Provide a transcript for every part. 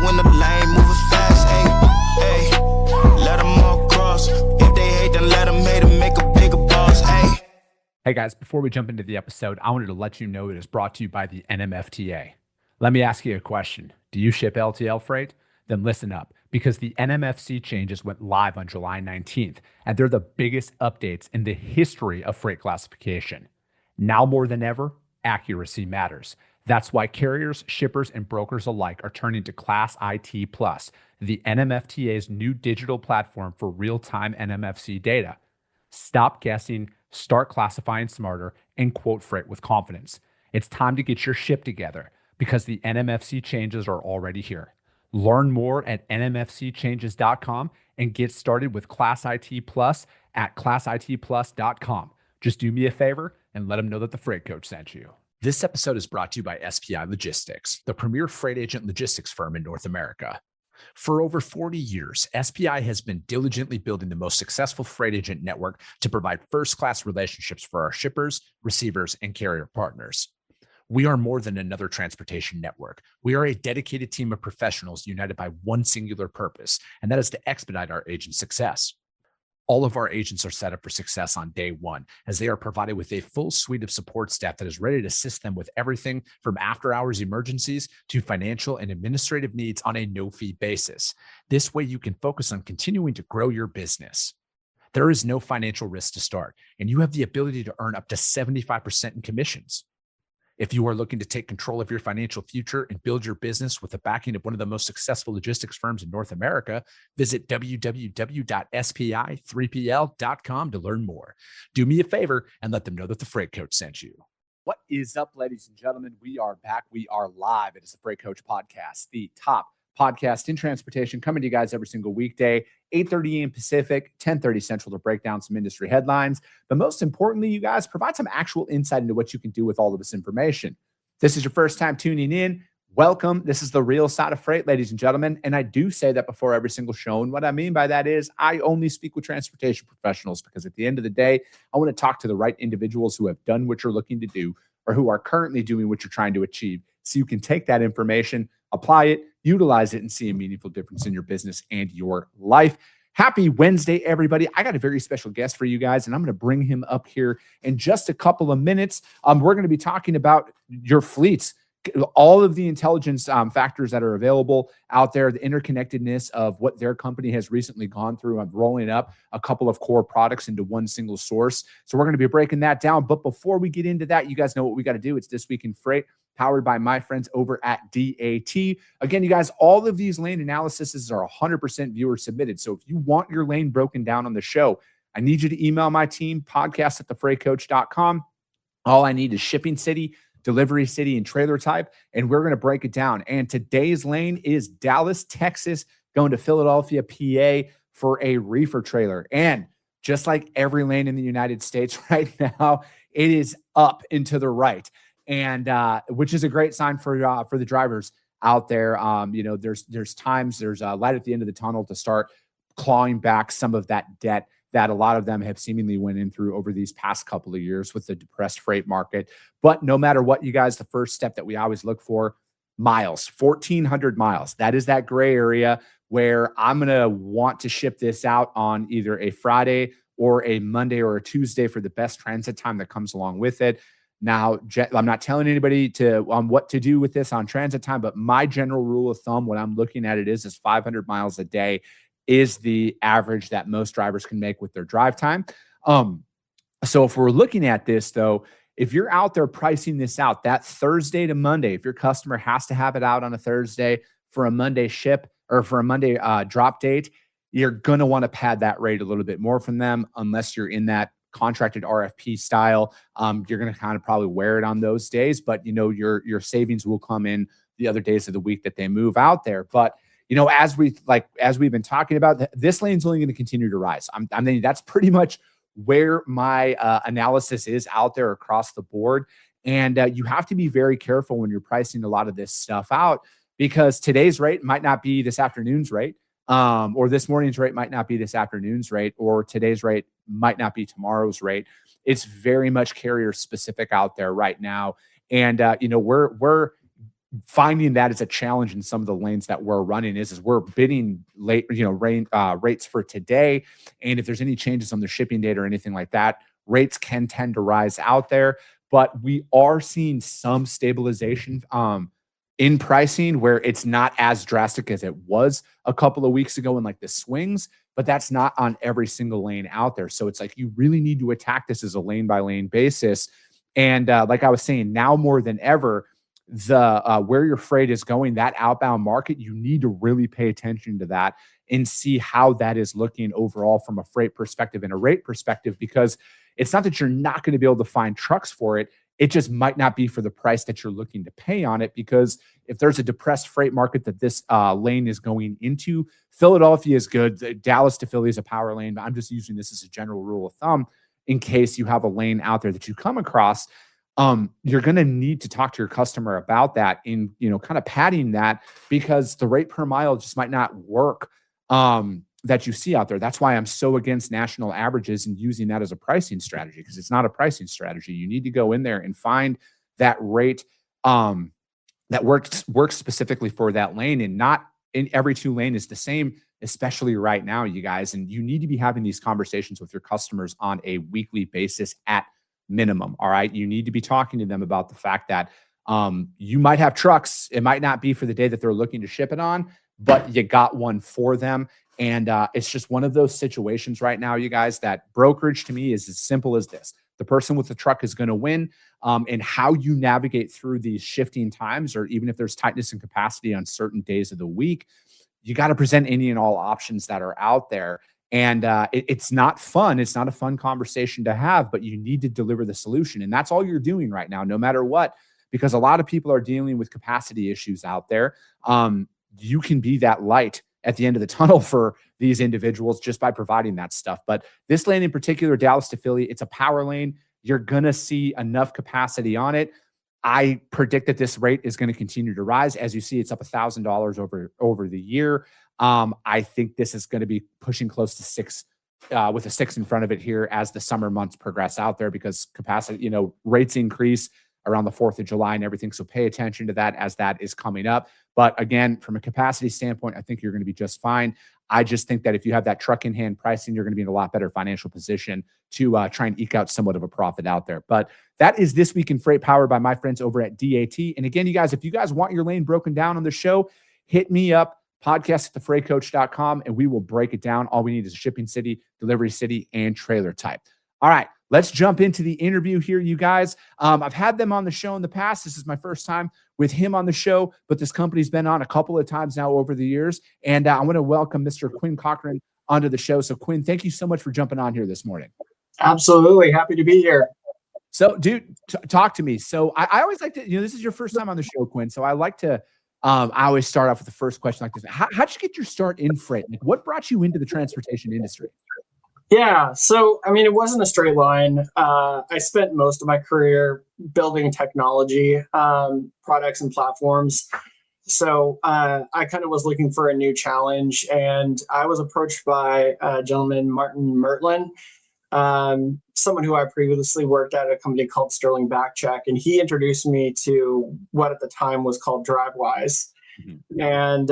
when the lane moving fast. Hey, let them all cross. If they hate, then let them hate and make a bigger boss. Hey guys, before we jump into the episode, I wanted to let you know it is brought to you by the NMFTA. Let me ask you a question. Do you ship LTL freight? Then listen up, because the NMFC changes went live on July 19th, and they're the biggest updates in the history of freight classification. Now more than ever, accuracy matters. That's why carriers, shippers, and brokers alike are turning to Class IT Plus, the NMFTA's new digital platform for real-time NMFC data. Stop guessing, start classifying smarter, and quote freight with confidence. It's time to get your ship together because the NMFC changes are already here. Learn more at nmfcchanges.com and get started with Class IT Plus at classitplus.com. Just do me a favor and let them know that the Freight Coach sent you. This episode is brought to you by SPI Logistics, the premier freight agent logistics firm in North America. For over 40 years, SPI has been diligently building the most successful freight agent network to provide first-class relationships for our shippers, receivers, and carrier partners. We are more than another transportation network. We are a dedicated team of professionals united by one singular purpose, and that is to expedite our agents' success. All of our agents are set up for success on day one, as they are provided with a full suite of support staff that is ready to assist them with everything from after-hours emergencies to financial and administrative needs on a no-fee basis. This way, you can focus on continuing to grow your business. There is no financial risk to start, and you have the ability to earn up to 75% in commissions. If you are looking to take control of your financial future and build your business with the backing of one of the most successful logistics firms in North America, visit www.spi3pl.com to learn more. Do me a favor and let them know that the Freight Coach sent you. What is up, ladies and gentlemen? We are back. We are live. It is the Freight Coach Podcast, the top podcast in transportation, coming to you guys every single weekday, 8:30 a.m. Pacific, 10:30 Central, to break down some industry headlines. But most importantly, you guys provide some actual insight into what you can do with all of this information. If this is your first time tuning in, welcome. This is the real side of freight, ladies and gentlemen. And I do say that before every single show. And what I mean by that is I only speak with transportation professionals, because at the end of the day, I want to talk to the right individuals who have done what you're looking to do or who are currently doing what you're trying to achieve. So you can take that information, apply it, utilize it, and see a meaningful difference in your business and your life. Happy Wednesday, everybody. I got a very special guest for you guys, and I'm going to bring him up here in just a couple of minutes. We're going to be talking about your fleets, all of the intelligence factors that are available out there, the interconnectedness of what their company has recently gone through on rolling up a couple of core products into one single source. So we're going to be breaking that down. But before we get into that, you guys know what we got to do. It's This Week in Freight, powered by my friends over at DAT. Again, you guys, all of these lane analyses are 100% viewer submitted. So if you want your lane broken down on the show, I need you to email my team, podcast@thefreightcoach.com. All I need is shipping city, delivery city, and trailer type, and we're going to break it down. And today's lane is Dallas, Texas, going to Philadelphia, PA for a reefer trailer. And just like every lane in the United States right now, it is up and to the right. And which is a great sign for the drivers out there. There's times there's a light at the end of the tunnel to start clawing back some of that debt that a lot of them have seemingly went in through over these past couple of years with the depressed freight market. But no matter what, you guys, the first step that we always look for, miles, 1,400 miles. That is that gray area where I'm going to want to ship this out on either a Friday or a Monday or a Tuesday for the best transit time that comes along with it. Now, I'm not telling anybody what to do with this on transit time, but my general rule of thumb, what I'm looking at it is 500 miles a day is the average that most drivers can make with their drive time. So if we're looking at this, though, if you're out there pricing this out, that Thursday to Monday, if your customer has to have it out on a Thursday for a Monday ship or for a Monday drop date, you're going to want to pad that rate a little bit more from them, unless you're in that contracted RFP style. You're going to kind of probably wear it on those days, but your savings will come in the other days of the week that they move out there. But as we've been talking about, this lane's only going to continue to rise. I mean, that's pretty much where my analysis is out there across the board. And you have to be very careful when you're pricing a lot of this stuff out, because today's rate might not be this afternoon's rate, or this morning's rate might not be this afternoon's rate, or today's rate might not be tomorrow's rate. It's very much carrier specific out there right now. And, we're finding that is a challenge in some of the lanes that we're running is we're bidding late, rates for today. And if there's any changes on the shipping date or anything like that, rates can tend to rise out there. But we are seeing some stabilization in pricing where it's not as drastic as it was a couple of weeks ago in like the swings, but that's not on every single lane out there. So it's like you really need to attack this as a lane by lane basis. And like I was saying, now more than ever, the where your freight is going, that outbound market, you need to really pay attention to that and see how that is looking overall from a freight perspective and a rate perspective, because it's not that you're not going to be able to find trucks for it. It just might not be for the price that you're looking to pay on it, because if there's a depressed freight market that this lane is going into, Philadelphia is good. Dallas to Philly is a power lane, but I'm just using this as a general rule of thumb in case you have a lane out there that you come across. You're going to need to talk to your customer about that in, kind of padding that, because the rate per mile just might not work that you see out there. That's why I'm so against national averages and using that as a pricing strategy, because it's not a pricing strategy. You need to go in there and find that rate that works specifically for that lane, and not in every two lane is the same, especially right now, you guys. And you need to be having these conversations with your customers on a weekly basis at minimum. All right. You need to be talking to them about the fact that you might have trucks. It might not be for the day that they're looking to ship it on, but you got one for them. And it's just one of those situations right now, you guys, that brokerage to me is as simple as this. The person with the truck is going to win. And how you navigate through these shifting times, or even if there's tightness in capacity on certain days of the week, you got to present any and all options that are out there. And it's not fun. It's not a fun conversation to have, but you need to deliver the solution. And that's all you're doing right now, no matter what, because a lot of people are dealing with capacity issues out there. You can be that light at the end of the tunnel for these individuals just by providing that stuff. But this lane in particular, Dallas to Philly, it's a power lane. You're going to see enough capacity on it. I predict that this rate is going to continue to rise. As you see, it's up $1,000 over the year. I think this is going to be pushing close to six, with a 6 in front of it here as the summer months progress out there, because capacity, rates increase around the 4th of July and everything. So pay attention to that as that is coming up. But again, from a capacity standpoint, I think you're going to be just fine. I just think that if you have that truck in hand pricing, you're going to be in a lot better financial position to try and eke out somewhat of a profit out there. But that is This Week in Freight, powered by my friends over at DAT. And again, you guys, if you guys want your lane broken down on the show, hit me up, podcast@thefreightcoach.com, and we will break it down. All we need is a shipping city, delivery city, and trailer type. All right, let's jump into the interview here, you guys. I've had them on the show in the past. This is my first time with him on the show, but this company's been on a couple of times now over the years. And I want to welcome Mr. Quinn Cochrane onto the show. So Quinn, thank you so much for jumping on here this morning. Absolutely. Happy to be here. So dude, talk to me. So I always like to, this is your first time on the show, Quinn. So I like to, I always start off with the first question like this. How'd you get your start in freight? Like, what brought you into the transportation industry? Yeah. So, it wasn't a straight line. I spent most of my career building technology, products and platforms. So I kind of was looking for a new challenge, and I was approached by a gentleman, Martin Mertlin, someone who I previously worked at a company called Sterling Backcheck, and he introduced me to what at the time was called DriveWise. Mm-hmm. And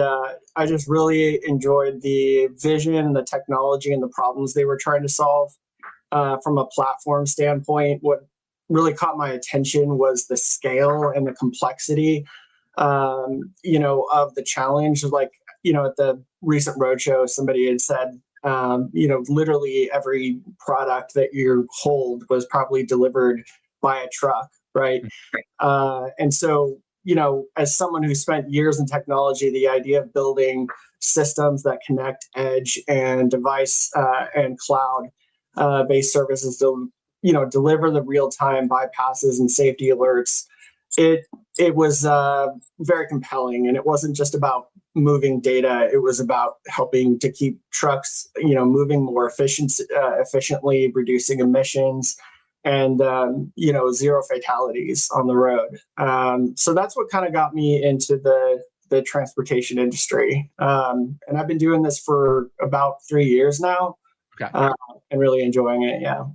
I just really enjoyed the vision, the technology, and the problems they were trying to solve from a platform standpoint. What really caught my attention was the scale and the complexity, of the challenge. Like, at the recent roadshow, somebody had said, literally every product that you hold was probably delivered by a truck, right? And so, as someone who spent years in technology, the idea of building systems that connect edge and device and cloud based services to, deliver the real-time bypasses and safety alerts, it was very compelling. And it wasn't just about moving data. It was about helping to keep trucks, moving more efficiently, reducing emissions, and, zero fatalities on the road. So that's what kind of got me into the transportation industry. And I've been doing this for about 3 years now. Okay. And really enjoying it. Yeah.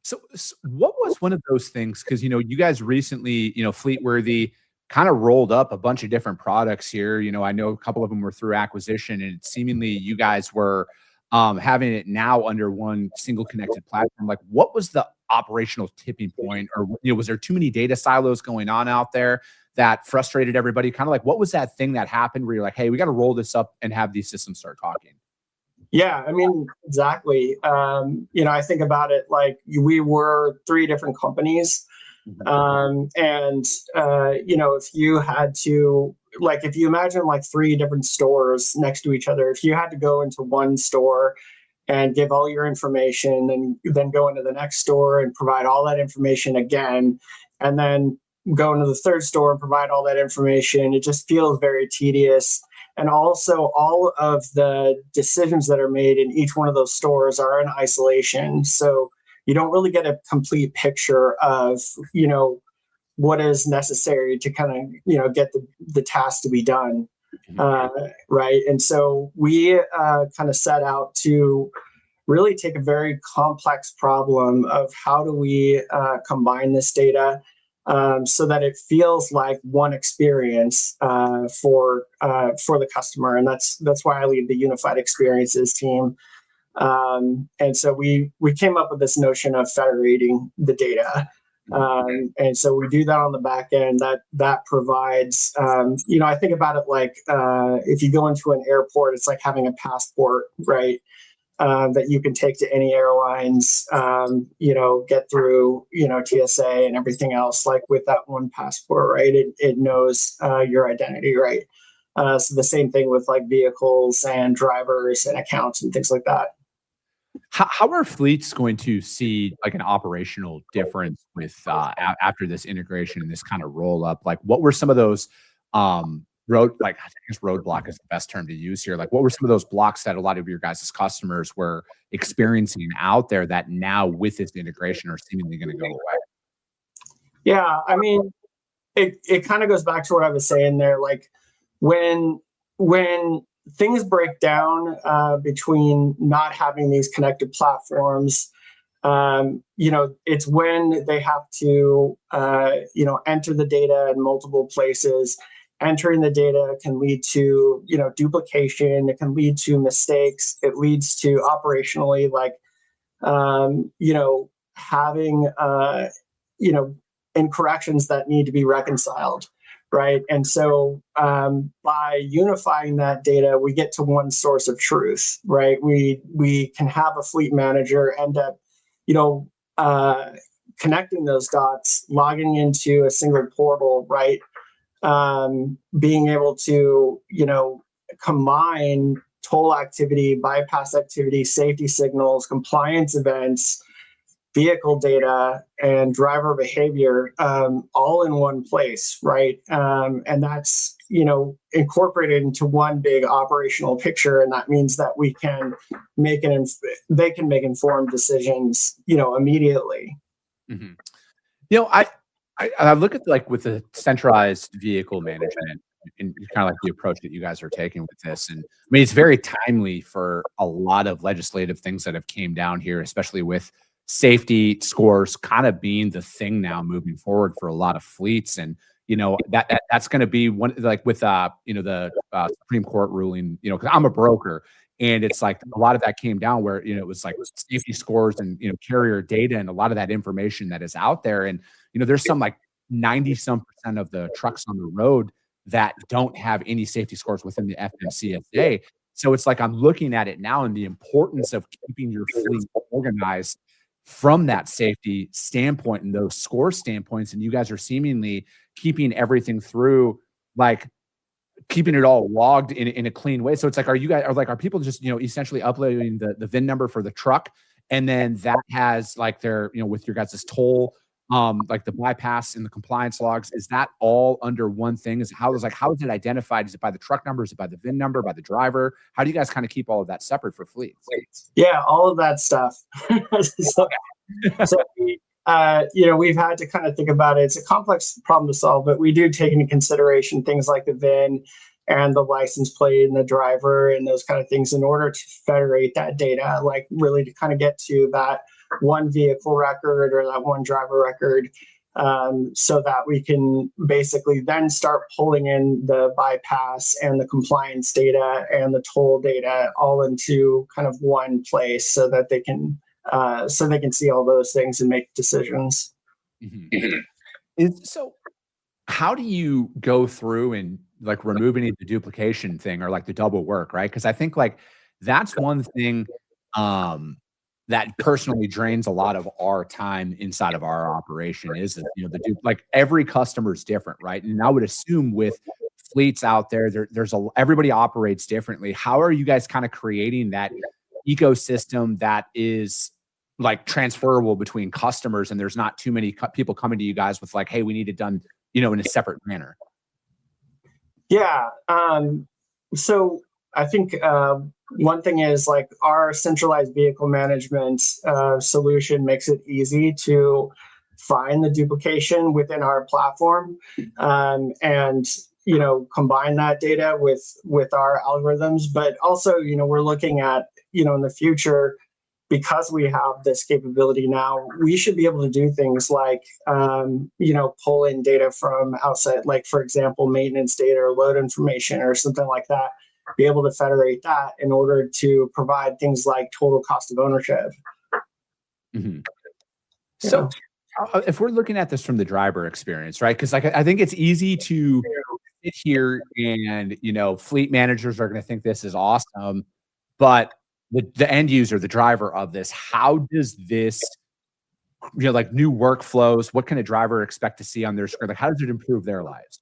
So what was one of those things? Because, you guys recently, Fleetworthy kind of rolled up a bunch of different products here. I know a couple of them were through acquisition, and seemingly you guys were having it now under one single connected platform. Like, what was the operational tipping point, or was there too many data silos going on out there that frustrated everybody? Kind of like, what was that thing that happened where you're like, hey, we got to roll this up and have these systems start talking? Yeah, I mean, exactly. I think about it like we were three different companies. If you had to, like, if you imagine like three different stores next to each other, if you had to go into one store and give all your information and then go into the next store and provide all that information again, and then go into the third store and provide all that information, it just feels very tedious. And also, all of the decisions that are made in each one of those stores are in isolation. So you don't really get a complete picture of, what is necessary to kind of, get the task to be done. Right. And so we kind of set out to really take a very complex problem of how do we combine this data so that it feels like one experience for the customer. And that's why I lead the unified experiences team. And so we came up with this notion of federating the data. And so we do that on the back end. That provides, I think about it like if you go into an airport, it's like having a passport, right? That you can take to any airlines, get through, TSA and everything else, like with that one passport, right? It knows your identity, right? So the same thing with like vehicles and drivers and accounts and things like that. How are fleets going to see like an operational difference with after this integration and this kind of roll up? Like, what were some of those I guess roadblock is the best term to use here. Like, what were some of those blocks that a lot of your guys' customers were experiencing out there that now with this integration are seemingly going to go away? Yeah, I mean, it kind of goes back to what I was saying there. Like when things break down between not having these connected platforms, it's when they have to, enter the data in multiple places. Entering the data can lead to, duplication. It can lead to mistakes. It leads to operationally, like, having, incorrections that need to be reconciled. Right. And so by unifying that data, we get to one source of truth. Right. We can have a fleet manager end up, connecting those dots, logging into a single portal. Right. Being able to, combine toll activity, bypass activity, safety signals, compliance events, vehicle data, and driver behavior all in one place, right? And that's, incorporated into one big operational picture. And that means that we can they can make informed decisions, immediately. Mm-hmm. I look at like with the centralized vehicle management and kind of like the approach that you guys are taking with this. And I mean, it's very timely for a lot of legislative things that have came down here, especially with safety scores kind of being the thing now moving forward for a lot of fleets. And, that's going to be one, like with, the Supreme Court ruling, because I'm a broker. And it's like a lot of that came down where, it was like safety scores and, carrier data and a lot of that information that is out there. And, there's some like 90% of the trucks on the road that don't have any safety scores within the FMCSA. So it's like I'm looking at it now and the importance of keeping your fleet organized from that safety standpoint and those score standpoints. And you guys are seemingly keeping everything through, like keeping it all logged in a clean way. So it's like, are people just, essentially uploading the VIN number for the truck? And then that has like their, with your guys' toll, like the bypass and the compliance logs, is that all under one thing? How is it identified? Is it by the truck number? Is it by the VIN number, by the driver? How do you guys kind of keep all of that separate for fleets? Yeah, all of that stuff. We've had to kind of think about it. It's a complex problem to solve, but we do take into consideration things like the VIN and the license plate and the driver and those kind of things in order to federate that data, like really to kind of get to that one vehicle record or that one driver record. so that we can basically then start pulling in the bypass and the compliance data and the toll data all into kind of one place, so that they can see all those things and make decisions. So how do you go through and like remove any of the duplication thing or like the double work, right? Because I think like that's one thing that personally drains a lot of our time inside of our operation is that, you know, like every customer is different, right? And I would assume with fleets out there, everybody operates differently. How are you guys kind of creating that ecosystem that is like transferable between customers, and there's not too many people coming to you guys with like, hey, we need it done, you know, in a separate manner? Yeah. So I think one thing is like our centralized vehicle management solution makes it easy to find the duplication within our platform, and you know, combine that data with our algorithms. But also, you know, we're looking at, you know, in the future, because we have this capability now, we should be able to do things like, you know, pull in data from outside, like, for example, maintenance data or load information or something like that, be able to federate that in order to provide things like total cost of ownership. So if we're looking at this from the driver experience, right? Because like I think it's easy to sit here and, you know, fleet managers are going to think this is awesome, but the end user, the driver of this, how does this, you know, like new workflows, what can a driver expect to see on their screen? Like, how does it improve their lives?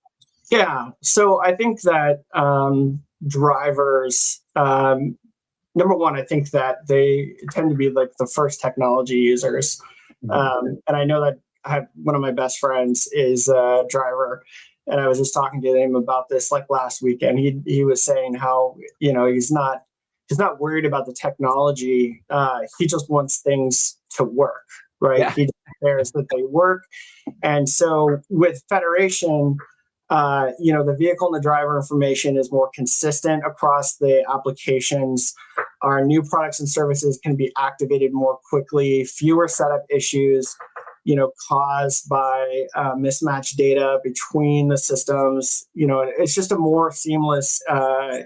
Yeah. So I think that drivers, number one, I think that they tend to be like the first technology users. And I know that I have one of my best friends is a driver, and I was just talking to him about this like last weekend. He was saying how, you know, he's not worried about the technology. He just wants things to work, right? Yeah. He cares that they work. And so with federation, you know, the vehicle and the driver information is more consistent across the applications. Our new products and services can be activated more quickly, fewer setup issues, you know, caused by mismatched data between the systems. You know, it's just a more seamless,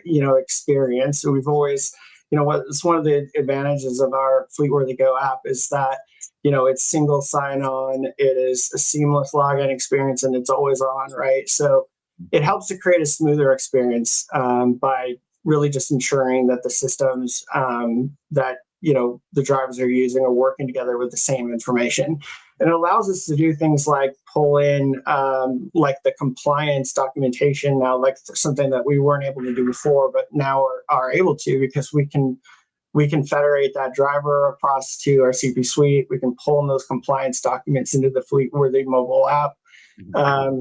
you know, experience. So we've always, you know, it's one of the advantages of our Fleetworthy Go app is that, you know, it's single sign-on, it is a seamless login experience, and it's always on, right? So it helps to create a smoother experience by really just ensuring that the systems that, you know, the drivers are using are working together with the same information. And it allows us to do things like pull in like the compliance documentation now, like something that we weren't able to do before, but now are able to, because we can federate that driver across to our CP suite. We can pull in those compliance documents into the Fleetworthy mobile app,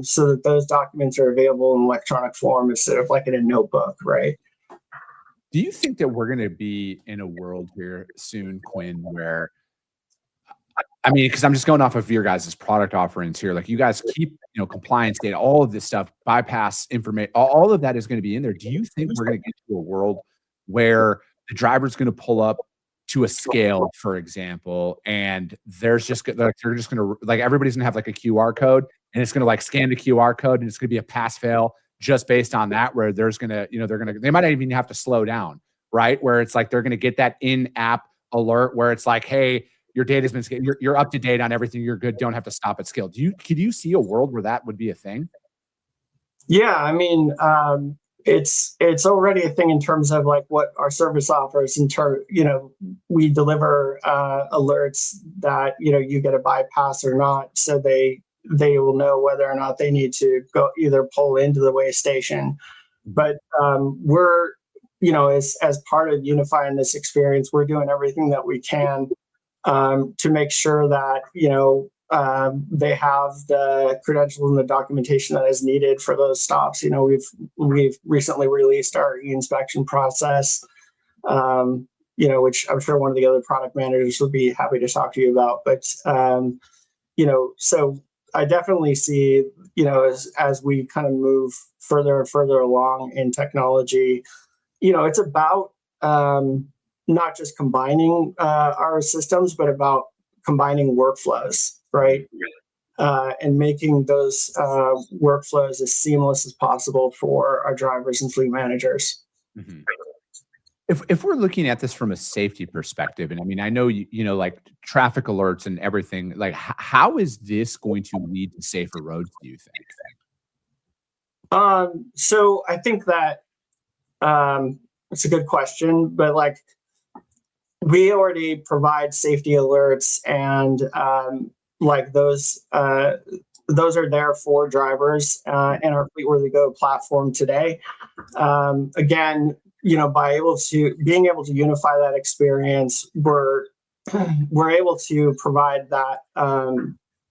so that those documents are available in electronic form instead of like in a notebook, right? Do you think that we're going to be in a world here soon, Quinn, where, I mean, because I'm just going off of your guys' product offerings here, like you guys keep, you know, compliance data, all of this stuff, bypass information, all of that is going to be in there. Do you think we're going to get to a world where the driver's going to pull up to a scale, for example, and there's just like, they're just going to, like, everybody's going to have like a QR code, and it's going to like scan the QR code, and it's going to be a pass fail just based on that, where there's going to, you know, they might not even have to slow down, right? Where it's like, they're going to get that in-app alert where it's like, hey, your data's been scanned, you're up to date on everything, you're good, don't have to stop at scale. Could you see a world where that would be a thing? Yeah, I mean, it's already a thing in terms of like what our service offers. You know, we deliver alerts that, you know, you get a bypass or not, so they will know whether or not they need to go either pull into the weigh station. But we're, you know, as part of unifying this experience, we're doing everything that we can to make sure that, you know, they have the credentials and the documentation that is needed for those stops. You know, we've recently released our e-inspection process, you know, which I'm sure one of the other product managers would be happy to talk to you about. But you know, so I definitely see, you know, as we kind of move further and further along in technology, you know, it's about not just combining our systems, but about combining workflows, right? and making those workflows as seamless as possible for our drivers and fleet managers. Mm-hmm. If we're looking at this from a safety perspective, and I mean, I know like traffic alerts and everything, like how is this going to lead to safer roads, do you think? So I think that it's a good question, but like we already provide safety alerts, and like those are there for drivers in our Fleetworthy Go platform today. Again, by being able to unify that experience, we're able to provide that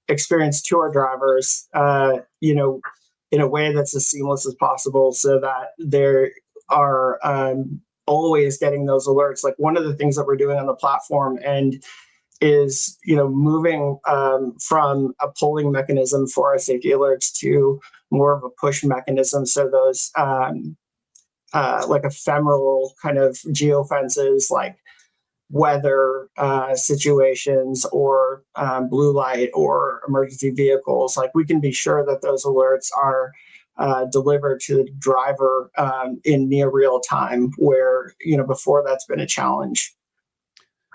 experience to our drivers, in a way that's as seamless as possible, so that they are always getting those alerts. Like one of the things that we're doing on the platform and is moving from a polling mechanism for our safety alerts to more of a push mechanism. So those like ephemeral kind of geofences, like weather situations or blue light or emergency vehicles, like we can be sure that those alerts are delivered to the driver in near real time, where before that's been a challenge.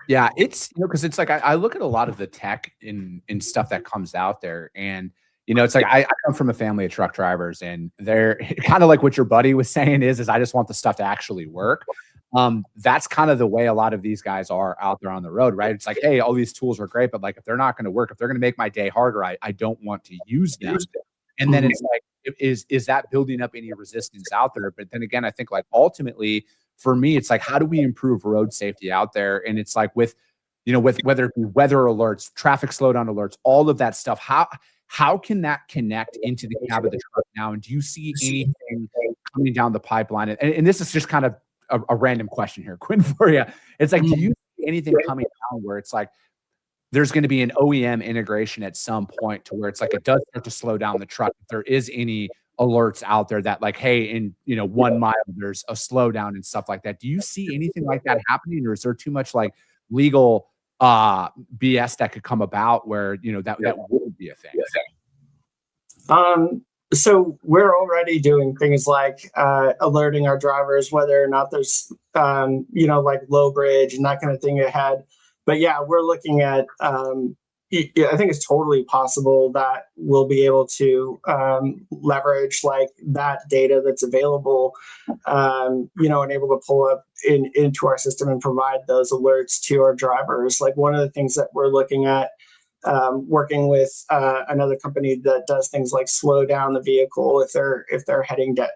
Yeah, it's because it's like I look at a lot of the tech in stuff that comes out there, and it's like I come from a family of truck drivers, and they're kind of like what your buddy was saying is I just want the stuff to actually work. That's kind of the way a lot of these guys are out there on the road, right? It's like, hey, all these tools are great, but like if they're not going to work, if they're going to make my day harder, I don't want to use them. And then it's like, is that building up any resistance out there? But then again, I think like ultimately for me, it's like, how do we improve road safety out there? And it's like with whether it be weather alerts, traffic slowdown alerts, all of that stuff, how can that connect into the cab of the truck now? And do you see anything coming down the pipeline? And this is just kind of a random question here, Quinn, for you. It's like, do you see anything coming down where it's like there's going to be an OEM integration at some point to where it's like it does start to slow down the truck? If there is any alerts out there that like, hey, in 1 mile there's a slowdown and stuff like that. Do you see anything like that happening, or is there too much like legal BS that could come about where that wouldn't be a thing? So we're already doing things like alerting our drivers whether or not there's like low bridge and that kind of thing ahead. But yeah, we're looking at I think it's totally possible that we'll be able to leverage like that data that's available, and able to pull up into our system and provide those alerts to our drivers. Like one of the things that we're looking at, working with another company that does things like slow down the vehicle if they're heading to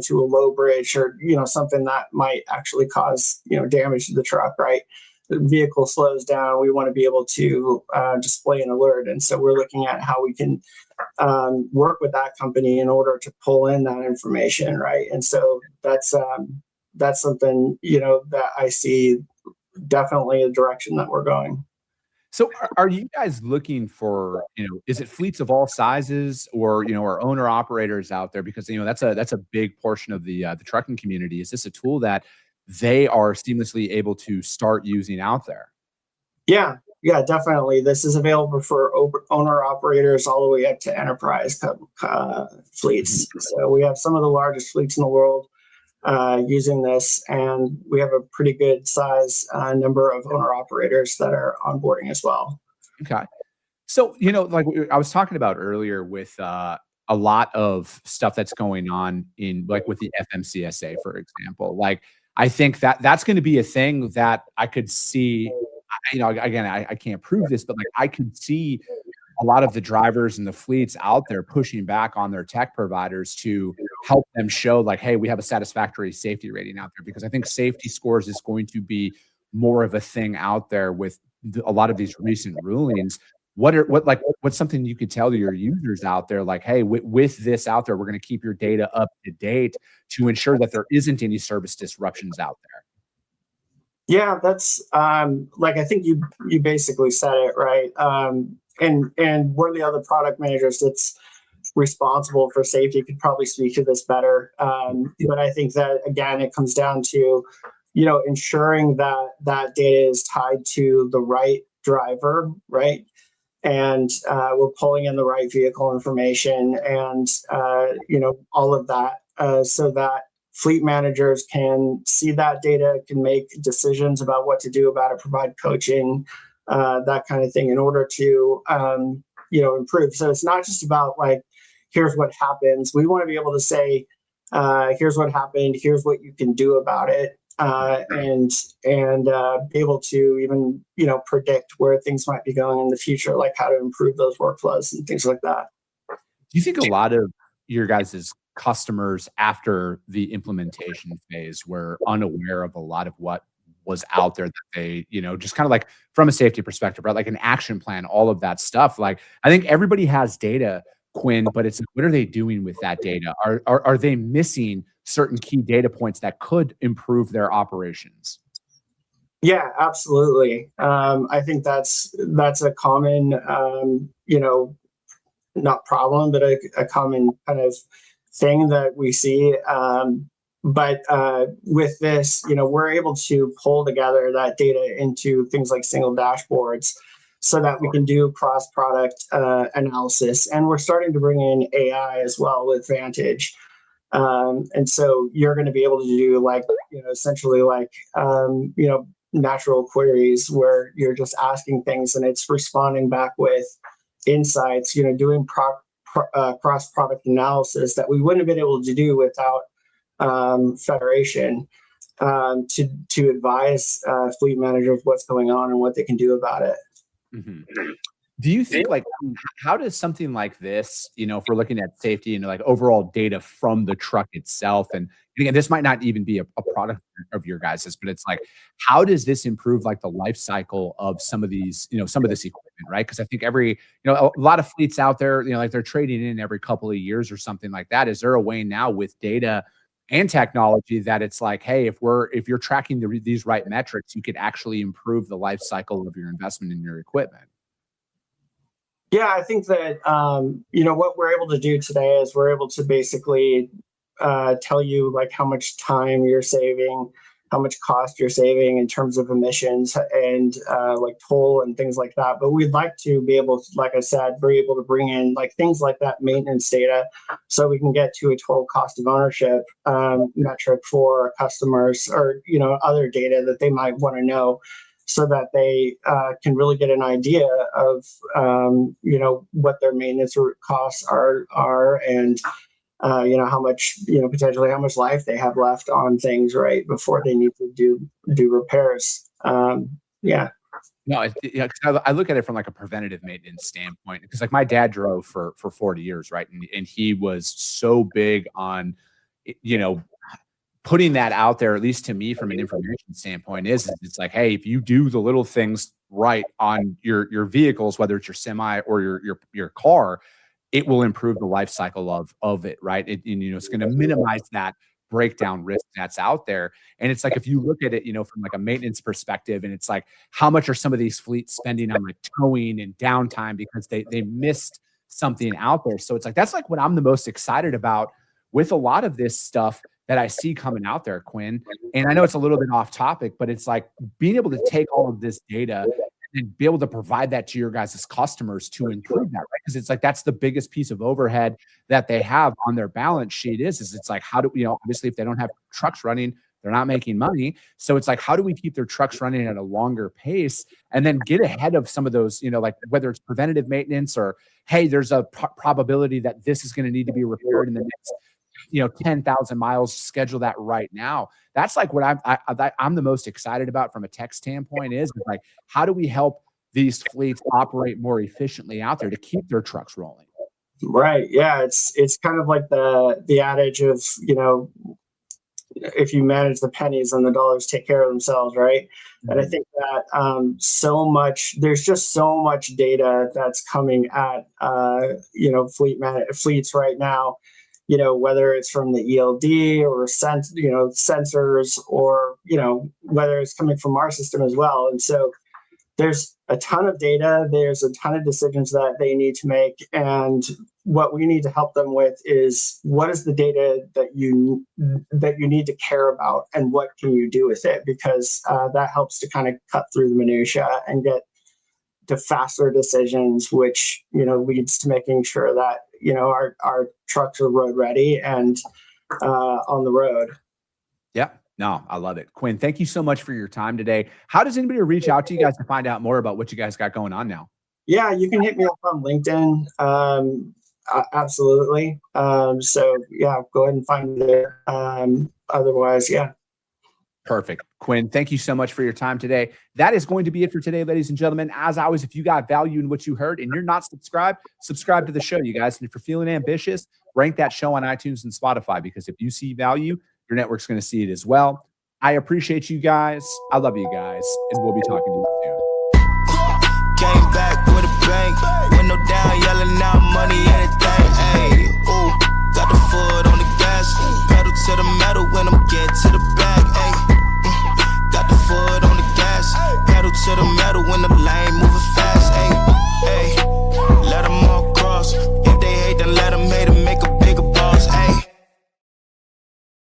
to a low bridge or something that might actually cause damage to the truck, right? The vehicle slows down, we want to be able to display an alert. And so we're looking at how we can work with that company in order to pull in that information, right? And so that's something that I see definitely a direction that we're going. So are you guys looking for, is it fleets of all sizes or, or owner operators out there? Because, that's a big portion of the trucking community. Is this a tool that they are seamlessly able to start using out there? Yeah, definitely. This is available for owner operators all the way up to enterprise fleets. So we have some of the largest fleets in the world using this, and we have a pretty good size number of owner operators that are onboarding as well. Okay. So, like I was talking about earlier with a lot of stuff that's going on in like with the FMCSA, for example, like I think that's going to be a thing that I could see, again, I can't prove this, but like I could see a lot of the drivers and the fleets out there pushing back on their tech providers to help them show like, hey, we have a satisfactory safety rating out there, because I think safety scores is going to be more of a thing out there with a lot of these recent rulings. What's something you could tell to your users out there, like, hey, with this out there, we're going to keep your data up to date to ensure that there isn't any service disruptions out there? Yeah, that's like I think you basically said it right. And we're the other product managers that's responsible for safety could probably speak to this better. But I think that again, it comes down to ensuring that that data is tied to the right driver, right? and we're pulling in the right vehicle information and all of that, so that fleet managers can see that data, can make decisions about what to do about it, provide coaching, that kind of thing, in order to improve. So it's not just about like, here's what happens. We want to be able to say, here's what happened, here's what you can do about it, and be able to even predict where things might be going in the future, like how to improve those workflows and things like that. Do you think a lot of your guys' customers after the implementation phase were unaware of a lot of what was out there, that they, just kind of like from a safety perspective, right? Like an action plan, all of that stuff. Like, I think everybody has data, Quinn, but it's what are they doing with that data? Are they missing certain key data points that could improve their operations? Yeah, absolutely. I think that's a common, not problem, but a common kind of thing that we see. But with this, we're able to pull together that data into things like single dashboards, so that we can do cross-product analysis. And we're starting to bring in AI as well with Vantage. And so you're going to be able to do like, essentially like, natural queries where you're just asking things and it's responding back with insights, doing cross-product analysis that we wouldn't have been able to do without federation, to advise fleet managers what's going on and what they can do about it. Mm-hmm. Do you think, like, how does something like this, if we're looking at safety and like overall data from the truck itself, and again, this might not even be a product of your guys's, but it's like, how does this improve like the life cycle of some of these, some of this equipment, right? Because I think a lot of fleets out there, like they're trading in every couple of years or something like that. Is there a way now with data and technology that it's like, hey, if you're tracking these right metrics, you could actually improve the life cycle of your investment in your equipment? Yeah, I think that what we're able to do today is we're able to basically tell you like how much time you're saving, how much cost you're saving in terms of emissions and like toll and things like that. But we'd like to be able to, like I said, be able to bring in like things like that maintenance data, so we can get to a total cost of ownership metric for customers, or other data that they might want to know, so that they can really get an idea of what their maintenance costs are, and how much potentially how much life they have left on things right before they need to do repairs. Yeah. No, 'cause I look at it from like a preventative maintenance standpoint, because like my dad drove for 40 years, right? And he was so big on, putting that out there, at least to me from an information standpoint, is it's like, hey, if you do the little things right on your vehicles, whether it's your semi or your car, it will improve the life cycle of it, right? It's going to minimize that breakdown risk that's out there. And it's like, if you look at it, from like a maintenance perspective, and it's like, how much are some of these fleets spending on like towing and downtime because they missed something out there? So it's like, that's like what I'm the most excited about with a lot of this stuff that I see coming out there, Quinn. And I know it's a little bit off topic, but it's like being able to take all of this data and be able to provide that to your guys' customers to improve that, right? Because it's like, that's the biggest piece of overhead that they have on their balance sheet is it's like, how do we, obviously if they don't have trucks running, they're not making money. So it's like, how do we keep their trucks running at a longer pace and then get ahead of some of those, like whether it's preventative maintenance or, hey, there's a probability that this is going to need to be repaired in the next 10,000 miles, schedule that right now. That's like what I'm the most excited about from a tech standpoint is like, how do we help these fleets operate more efficiently out there to keep their trucks rolling? Right. Yeah. It's kind of like the adage of, if you manage the pennies and the dollars take care of themselves. Right. Mm-hmm. And I think that there's just so much data that's coming at, fleets right now, whether it's from the ELD or sensors, or, whether it's coming from our system as well. And so there's a ton of data, there's a ton of decisions that they need to make. And what we need to help them with is, what is the data that you need to care about, and what can you do with it? Because that helps to kind of cut through the minutia and get to faster decisions, which, leads to making sure that, our trucks are road ready and on the road. Yeah. No, I love it. Quinn, thank you so much for your time today. How does anybody reach out to you guys to find out more about what you guys got going on now? Yeah, you can hit me up on LinkedIn. Absolutely. So yeah, go ahead and find me there. Otherwise, yeah. Perfect. Quinn, thank you so much for your time today. That is going to be it for today, ladies and gentlemen. As always, if you got value in what you heard and you're not subscribed, subscribe to the show, you guys. And if you're feeling ambitious, rank that show on iTunes and Spotify, because if you see value, your network's going to see it as well. I appreciate you guys. I love you guys. And we'll be talking to you soon. Came back with a bang, window down, yelling out money, anything. Hey.